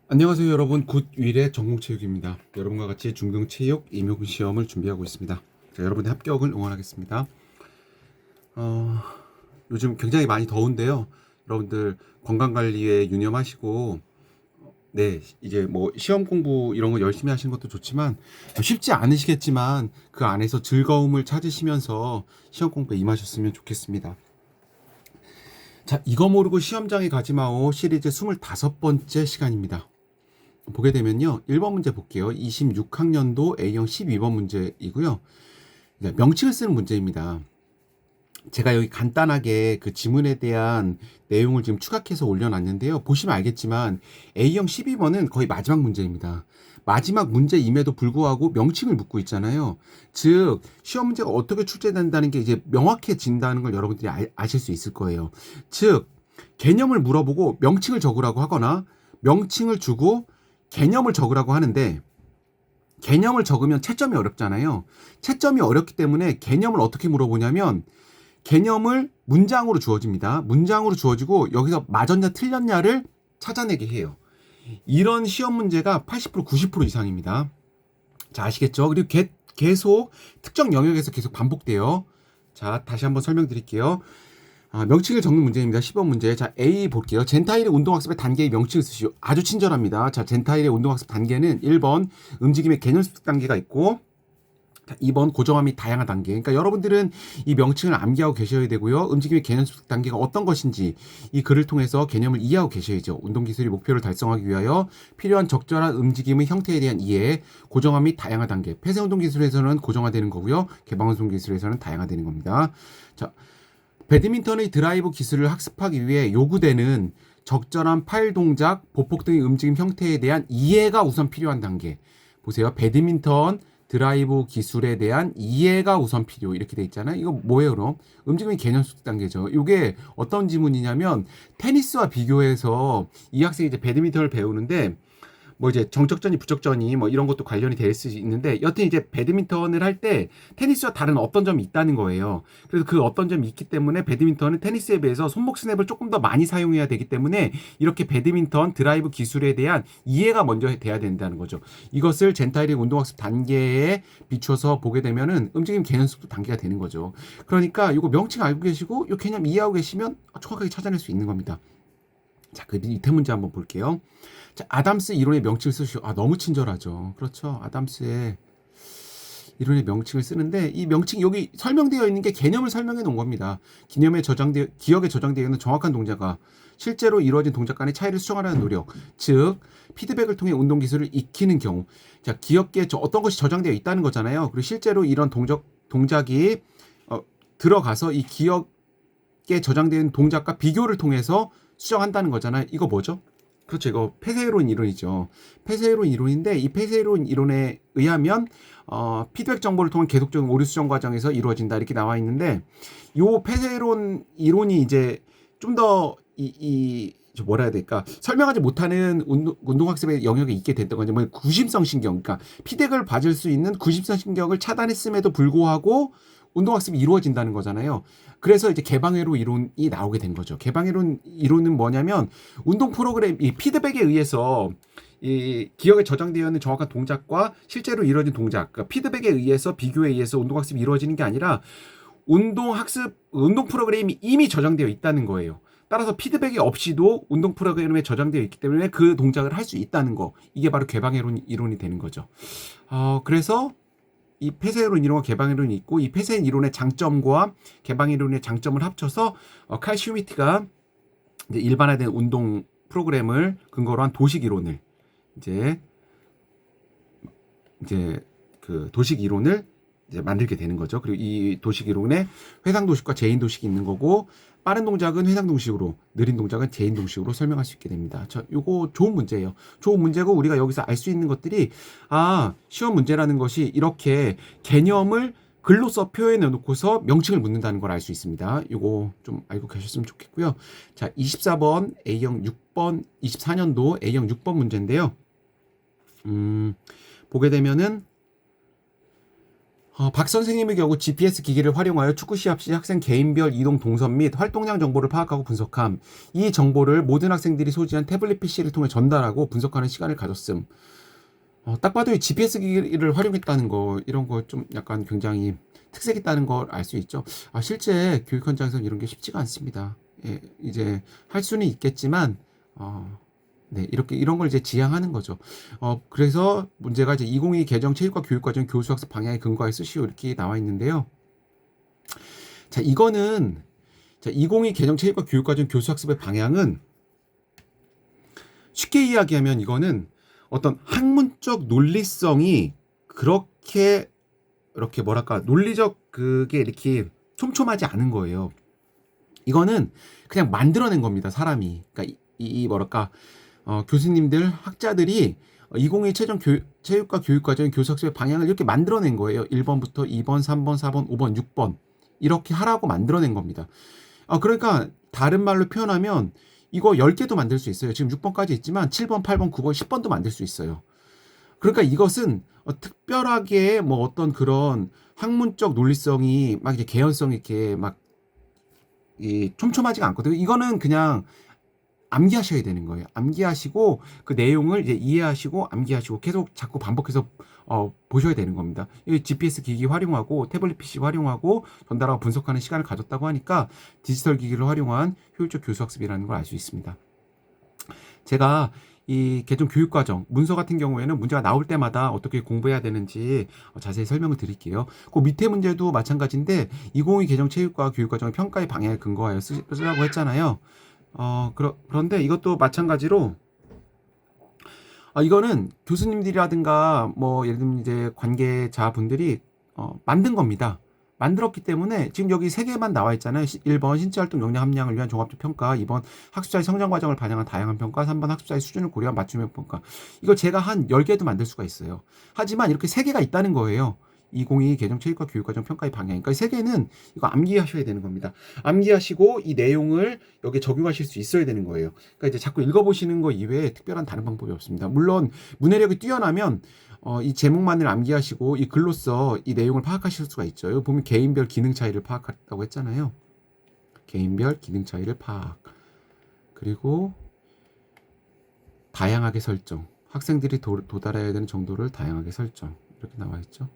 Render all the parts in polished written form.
안녕하세요 여러분, 굿윌의 전공체육입니다. 여러분과 같이 중등체육 임용시험을 준비하고 있습니다. 자, 여러분의 합격을 응원하겠습니다. 요즘 굉장히 많이 더운데요. 여러분들 건강관리에 유념하시고, 네, 이제 뭐 시험 공부 이런 거 열심히 하시는 것도 좋지만 쉽지 않으시겠지만 그 안에서 즐거움을 찾으시면서 시험 공부에 임하셨으면 좋겠습니다. 자, 이거 모르고 시험장에 가지 마오 시리즈 25번째 시간입니다. 보게 되면요. 1번 문제 볼게요. 26학년도 A형 12번 문제이고요. 명칭을 쓰는 문제입니다. 제가 여기 간단하게 그 지문에 대한 내용을 지금 추각해서 올려놨는데요. 보시면 알겠지만 A형 12번은 거의 마지막 문제입니다. 마지막 문제임에도 불구하고 명칭을 묻고 있잖아요. 즉 시험 문제가 어떻게 출제된다는 게 이제 명확해진다는 걸 여러분들이 아실 수 있을 거예요. 즉 개념을 물어보고 명칭을 적으라고 하거나 명칭을 주고 개념을 적으라고 하는데, 개념을 적으면 채점이 어렵잖아요. 채점이 어렵기 때문에 개념을 어떻게 물어보냐면 개념을 문장으로 주어집니다. 문장으로 주어지고 여기서 맞았냐 틀렸냐를 찾아내게 해요. 이런 시험 문제가 80% 90% 이상입니다. 자, 아시겠죠? 그리고 계속 특정 영역에서 계속 반복돼요. 자, 다시 한번 설명드릴게요. 명칭을 적는 문제입니다. 10번 문제. 자, A 볼게요. 젠타일의 운동학습의 단계의 명칭을 쓰시오. 아주 친절합니다. 자, 젠타일의 운동학습 단계는 1번 움직임의 개념 습득 단계가 있고, 2번 고정화 및 다양화 단계. 그러니까 여러분들은 이 명칭을 암기하고 계셔야 되고요. 움직임의 개념 습득 단계가 어떤 것인지 이 글을 통해서 개념을 이해하고 계셔야죠. 운동기술이 목표를 달성하기 위하여 필요한 적절한 움직임의 형태에 대한 이해, 고정화 및 다양화 단계. 폐쇄운동기술에서는 고정화되는 거고요. 개방운동기술에서는 다양화되는 겁니다. 자, 배드민턴의 드라이브 기술을 학습하기 위해 요구되는 적절한 팔 동작, 보폭 등의 움직임 형태에 대한 이해가 우선 필요한 단계. 보세요. 배드민턴 드라이브 기술에 대한 이해가 우선 필요. 이렇게 돼 있잖아요. 이거 뭐예요, 그럼? 움직임의 개념 습득 단계죠. 이게 어떤 지문이냐면 테니스와 비교해서 이 학생이 이제 배드민턴을 배우는데 뭐 이제 정적전이 부적전이 뭐 이런 것도 관련이 될 수 있는데, 여튼 이제 배드민턴을 할 때 테니스와 다른 어떤 점이 있다는 거예요. 그래서 그 어떤 점이 있기 때문에 배드민턴은 테니스에 비해서 손목 스냅을 조금 더 많이 사용해야 되기 때문에 이렇게 배드민턴 드라이브 기술에 대한 이해가 먼저 돼야 된다는 거죠. 이것을 젠타일의 운동학습 단계에 비춰서 보게 되면은 움직임 개념 습득 단계가 되는 거죠. 그러니까 이거 명칭 알고 계시고 이 개념 이해하고 계시면 정확하게 찾아낼 수 있는 겁니다. 자, 그 밑에 문제 한번 볼게요. 자, 아담스 이론의 명칭을 쓰시오. 너무 친절하죠. 그렇죠. 아담스의 이론의 명칭을 쓰는데 이 명칭 여기 설명되어 있는 게 개념을 설명해 놓은 겁니다. 기억에 저장되어 있는 정확한 동작과 실제로 이루어진 동작 간의 차이를 수정하려는 노력. 즉, 피드백을 통해 운동 기술을 익히는 경우. 자, 기억에 어떤 것이 저장되어 있다는 거잖아요. 그리고 실제로 이런 동작이 들어가서 이 기억에 저장되어 있는 동작과 비교를 통해서 수정한다는 거잖아요. 이거 뭐죠? 그렇죠. 이거 폐쇄이론 이론이죠. 폐쇄이론 이론인데 이 폐쇄이론 이론에 의하면 피드백 정보를 통한 계속적인 오류 수정 과정에서 이루어진다 이렇게 나와 있는데, 요 폐쇄이론 이론이 이제 좀 더 뭐라 해야 될까, 설명하지 못하는 운동학습의 영역에 있게 됐던 건지, 뭐 구심성 신경, 그러니까 피드백을 받을 수 있는 구심성 신경을 차단했음에도 불구하고 운동학습이 이루어진다는 거잖아요. 그래서 이제 개방회로 이론이 나오게 된 거죠. 개방회론 이론은 뭐냐면 운동 프로그램 이 피드백에 의해서 이 기억에 저장되어 있는 정확한 동작과 실제로 이루어진 동작, 그러니까 피드백에 의해서 비교에 의해서 운동학습이 이루어지는 게 아니라 운동 프로그램이 이미 저장되어 있다는 거예요. 따라서 피드백이 없이도 운동 프로그램에 저장되어 있기 때문에 그 동작을 할 수 있다는 거. 이게 바로 개방회론 이론이 되는 거죠. 그래서 이 폐쇄이론 이론과 개방이론이 있고, 이 폐쇄 이론의 장점과 개방이론의 장점을 합쳐서 칼 슈미트가 이제 일반화된 운동 프로그램을 근거로 한 도식 이론을 이제 그 도식 이론을 이제 만들게 되는 거죠. 그리고 이 도식 이론에 회상 도식과 제인 도식이 있는 거고, 빠른 동작은 회상 동식으로, 느린 동작은 제인 동식으로 설명할 수 있게 됩니다. 요거 좋은 문제예요. 좋은 문제고, 우리가 여기서 알 수 있는 것들이 시험 문제라는 것이 이렇게 개념을 글로써 표현해 놓고서 명칭을 묻는다는 걸 알 수 있습니다. 요거 좀 알고 계셨으면 좋겠고요. 자, 24번 A형 6번 24년도 A형 6번 문제인데요. 보게 되면은 박 선생님의 경우 GPS 기기를 활용하여 축구 시합 시 학생 개인별 이동 동선 및 활동량 정보를 파악하고 분석함. 이 정보를 모든 학생들이 소지한 태블릿 PC를 통해 전달하고 분석하는 시간을 가졌음. 딱 봐도 이 GPS 기기를 활용했다는 거, 이런 거 좀 약간 굉장히 특색 있다는 걸 알 수 있죠. 실제 교육 현장에서는 이런 게 쉽지가 않습니다. 예, 이제 할 수는 있겠지만, 네, 이렇게 이런 걸 이제 지향하는 거죠. 그래서 문제가 이제 2022 개정 체육과 교육과정 교수학습 방향에 근거하여 쓰시오 이렇게 나와 있는데요. 자, 이거는 2022 개정 체육과 교육과정 교수학습의 방향은 쉽게 이야기하면 이거는 어떤 학문적 논리성이 그렇게 이렇게 뭐랄까 논리적 그게 이렇게 촘촘하지 않은 거예요. 이거는 그냥 만들어낸 겁니다, 사람이. 그러니까 이 뭐랄까 교수님들 학자들이 2022 체육과 교육과정 교수학습의 방향을 이렇게 만들어낸 거예요. 1번부터 2번, 3번, 4번, 5번, 6번 이렇게 하라고 만들어낸 겁니다. 그러니까 다른 말로 표현하면 이거 10개도 만들 수 있어요. 지금 6번까지 있지만 7번, 8번, 9번, 10번도 만들 수 있어요. 그러니까 이것은 특별하게 뭐 어떤 그런 학문적 논리성이 막 이제 개연성이 이렇게 막 이 촘촘하지가 않거든요. 이거는 그냥 암기하셔야 되는 거예요. 암기하시고 그 내용을 이제 이해하시고 암기하시고 계속 자꾸 반복해서 보셔야 되는 겁니다. 이 GPS 기기 활용하고 태블릿 PC 활용하고 전달하고 분석하는 시간을 가졌다고 하니까 디지털 기기를 활용한 효율적 교수학습이라는 걸 알 수 있습니다. 제가 이 개정 교육과정 문서 같은 경우에는 문제가 나올 때마다 어떻게 공부해야 되는지 자세히 설명을 드릴게요. 그 밑에 문제도 마찬가지인데 2022 개정 체육과 교육과정의 평가의 방향에 근거하여 쓰라고 했잖아요. 그런데 이것도 마찬가지로 이거는 교수님들이라든가 뭐 예를 들면 이제 관계자분들이 만든 겁니다. 만들었기 때문에 지금 여기 3개만 나와 있잖아요. 1번 신체활동 역량 함량을 위한 종합적 평가, 2번 학습자의 성장 과정을 반영한 다양한 평가, 3번 학습자의 수준을 고려한 맞춤형 평가. 이거 제가 한 10개도 만들 수가 있어요. 하지만 이렇게 3개가 있다는 거예요. 2022 개정 체육과 교육과정 평가의 방향. 그러니까 3개는 이거 암기하셔야 되는 겁니다. 암기하시고 이 내용을 여기에 적용하실 수 있어야 되는 거예요. 그러니까 이제 자꾸 읽어보시는 거 이외에 특별한 다른 방법이 없습니다. 물론 문해력이 뛰어나면 이 제목만을 암기하시고 이 글로써 이 내용을 파악하실 수가 있죠. 여기 보면 개인별 기능 차이를 파악한다고 했잖아요. 개인별 기능 차이를 파악. 그리고 다양하게 설정. 학생들이 도달해야 되는 정도를 다양하게 설정. 이렇게 나와 있죠.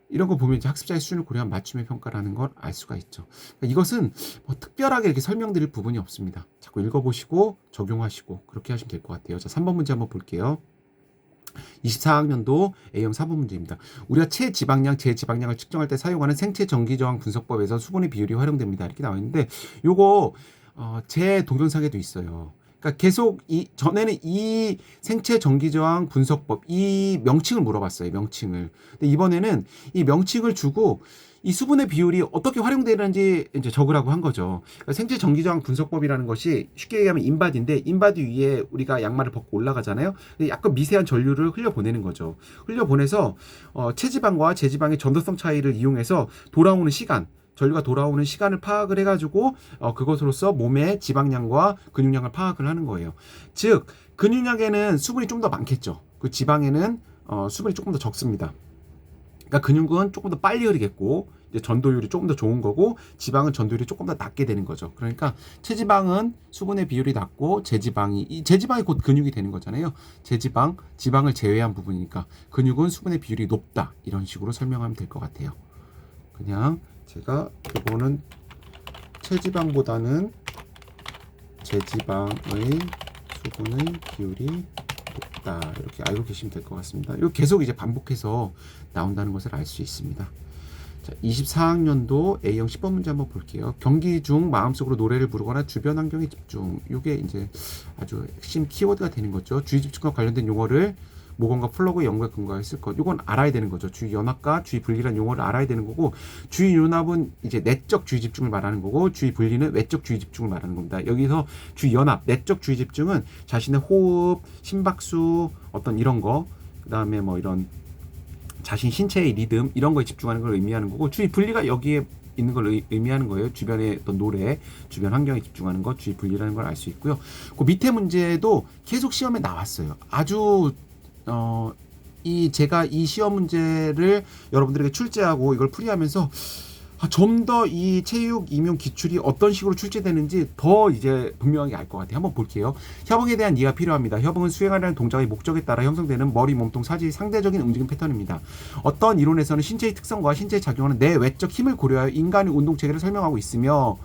이런 거 보면 이제 학습자의 수준을 고려한 맞춤의 평가라는 걸 알 수가 있죠. 그러니까 이것은 뭐 특별하게 이렇게 설명드릴 부분이 없습니다. 자꾸 읽어보시고 적용하시고 그렇게 하시면 될 것 같아요. 자, 3번 문제 한번 볼게요. 24학년도 A형 4번 문제입니다. 우리가 체지방량, 제지방량을 측정할 때 사용하는 생체 전기저항 분석법에서 수분의 비율이 활용됩니다. 이렇게 나와 있는데 요거 제 동영상에도 있어요. 그러니까 계속 전에는 이 생체 전기저항 분석법 이 명칭을 물어봤어요. 명칭을. 근데 이번에는 이 명칭을 주고 이 수분의 비율이 어떻게 활용되는지 이제 적으라고 한 거죠. 그러니까 생체 전기저항 분석법이라는 것이 쉽게 얘기하면 인바디인데 인바디 위에 우리가 양말을 벗고 올라가잖아요. 약간 미세한 전류를 흘려보내는 거죠. 흘려보내서 체지방과 제지방의 전도성 차이를 이용해서 돌아오는 시간 전류가 돌아오는 시간을 파악을 해가지고 그것으로서 몸의 지방량과 근육량을 파악을 하는 거예요. 즉 근육량에는 수분이 좀 더 많겠죠. 그 지방에는 수분이 조금 더 적습니다. 그러니까 근육은 조금 더 빨리 흐르겠고 이제 전도율이 조금 더 좋은 거고 지방은 전도율이 조금 더 낮게 되는 거죠. 그러니까 체지방은 수분의 비율이 낮고 이 제지방이 곧 근육이 되는 거잖아요. 지방을 제외한 부분이니까 근육은 수분의 비율이 높다. 이런 식으로 설명하면 될 것 같아요. 그냥 제가 이거는 체지방보다는 제지방의 수분의 비율이 높다 이렇게 알고 계시면 될 것 같습니다. 이거 계속 이제 반복해서 나온다는 것을 알 수 있습니다. 자, 24학년도 A형 10번 문제 한번 볼게요. 경기 중 마음속으로 노래를 부르거나 주변 환경에 집중. 이게 이제 아주 핵심 키워드가 되는 거죠. 주의 집중과 관련된 용어를 모건과 플러그 연구에 근거했을 것. 이건 알아야 되는 거죠. 주의 연합과 주의 분리라는 용어를 알아야 되는 거고, 주의 연합은 이제 내적 주의 집중을 말하는 거고, 주의 분리는 외적 주의 집중을 말하는 겁니다. 여기서 주의 연합, 내적 주의 집중은 자신의 호흡, 심박수, 어떤 이런 거, 그 다음에 뭐 이런 자신 신체의 리듬 이런 거에 집중하는 걸 의미하는 거고, 주의 분리가 여기에 있는 걸 의미하는 거예요. 주변의 어떤 노래, 주변 환경에 집중하는 것, 주의 분리라는 걸 알 수 있고요. 그 밑에 문제도 계속 시험에 나왔어요. 아주 제가 이 시험 문제를 여러분들에게 출제하고 이걸 풀이하면서 좀 더 이 체육 임용 기출이 어떤 식으로 출제되는지 더 이제 분명하게 알 것 같아요. 한번 볼게요. 협응에 대한 이해가 필요합니다. 협응은 수행하려는 동작의 목적에 따라 형성되는 머리, 몸통, 사지의 상대적인 움직임 패턴입니다. 어떤 이론에서는 신체의 특성과 신체에 작용하는 내외적 힘을 고려하여 인간의 운동 체계를 설명하고 있으며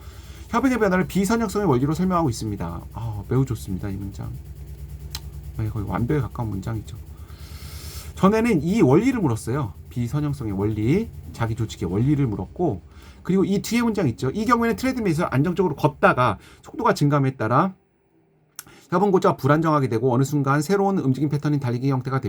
협응의 변화를 비선형성의 원리로 설명하고 있습니다. 매우 좋습니다. 이 문장. 거의 완벽에 가까운 문장이죠. 전에는 이 원리를 물었어요. 비선형성의 원리, 자기 조직의 원리를 물었고, 그리고 이 뒤에 문장 있죠. 이 경우에는 트레드밀에서 안정적으로 걷다가 속도가 증감에 따라 협응구조가 불안정하게 되고 어느 순간 새로운 움직임 패턴인 달리기 형태가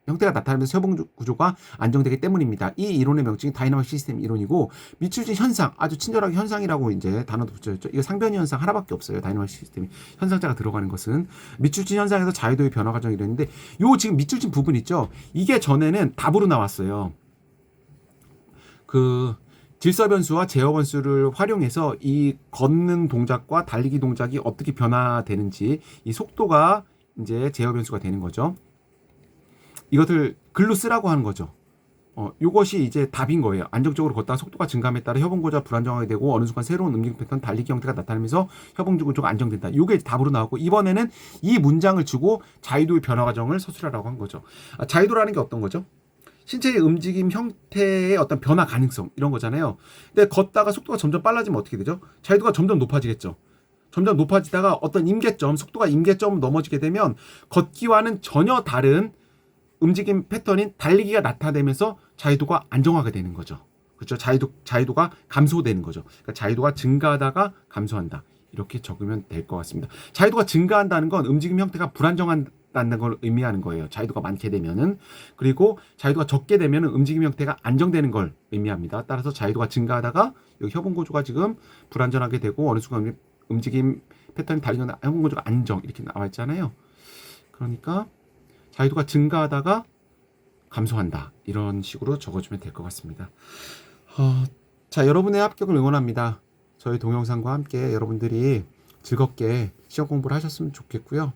나타나면서 협응 구조가 안정되기 때문입니다. 이 이론의 명칭이 다이나믹 시스템 이론이고, 미출진 현상, 아주 친절하게 현상이라고 이제 단어도 붙여졌죠. 이거 상변이 현상 하나밖에 없어요. 다이나믹 시스템이 현상자가 들어가는 것은 미출진 현상에서 자유도의 변화 과정이 이랬는데, 요 지금 미출진 부분 있죠. 이게 전에는 답으로 나왔어요. 질서 변수와 제어 변수를 활용해서 이 걷는 동작과 달리기 동작이 어떻게 변화되는지, 이 속도가 이제 제어 변수가 되는 거죠. 이것을 글로 쓰라고 하는 거죠. 요것이 이제 답인 거예요. 안정적으로 걷다가 속도가 증감에 따라 협응구조가 불안정하게 되고 어느 순간 새로운 움직임 패턴 달리기 형태가 나타나면서 협응구조가 안정된다. 요게 답으로 나왔고, 이번에는 이 문장을 주고 자유도의 변화 과정을 서술하라고 한 거죠. 자유도라는 게 어떤 거죠? 신체의 움직임 형태의 어떤 변화 가능성, 이런 거잖아요. 근데 걷다가 속도가 점점 빨라지면 어떻게 되죠? 자유도가 점점 높아지겠죠. 점점 높아지다가 어떤 임계점, 속도가 임계점 넘어지게 되면 걷기와는 전혀 다른 움직임 패턴인 달리기가 나타나면서 자유도가 안정화가 되는 거죠. 그렇죠? 자유도가 감소되는 거죠. 그러니까 자유도가 증가하다가 감소한다. 이렇게 적으면 될 것 같습니다. 자유도가 증가한다는 건 움직임 형태가 불안정한다는 걸 의미하는 거예요. 자유도가 많게 되면은. 그리고 자유도가 적게 되면은 움직임 형태가 안정되는 걸 의미합니다. 따라서 자유도가 증가하다가 여기 협응구조가 지금 불안정하게 되고 어느 순간 움직임 패턴이 달리는 협응구조가 안정, 이렇게 나와 있잖아요. 그러니까 자유도가 증가하다가 감소한다. 이런 식으로 적어주면 될 것 같습니다. 자, 여러분의 합격을 응원합니다. 저희 동영상과 함께 여러분들이 즐겁게 시험 공부를 하셨으면 좋겠고요.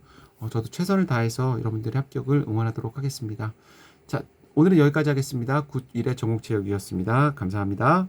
저도 최선을 다해서 여러분들의 합격을 응원하도록 하겠습니다. 자, 오늘은 여기까지 하겠습니다. 굿1의 정옥체육이었습니다. 감사합니다.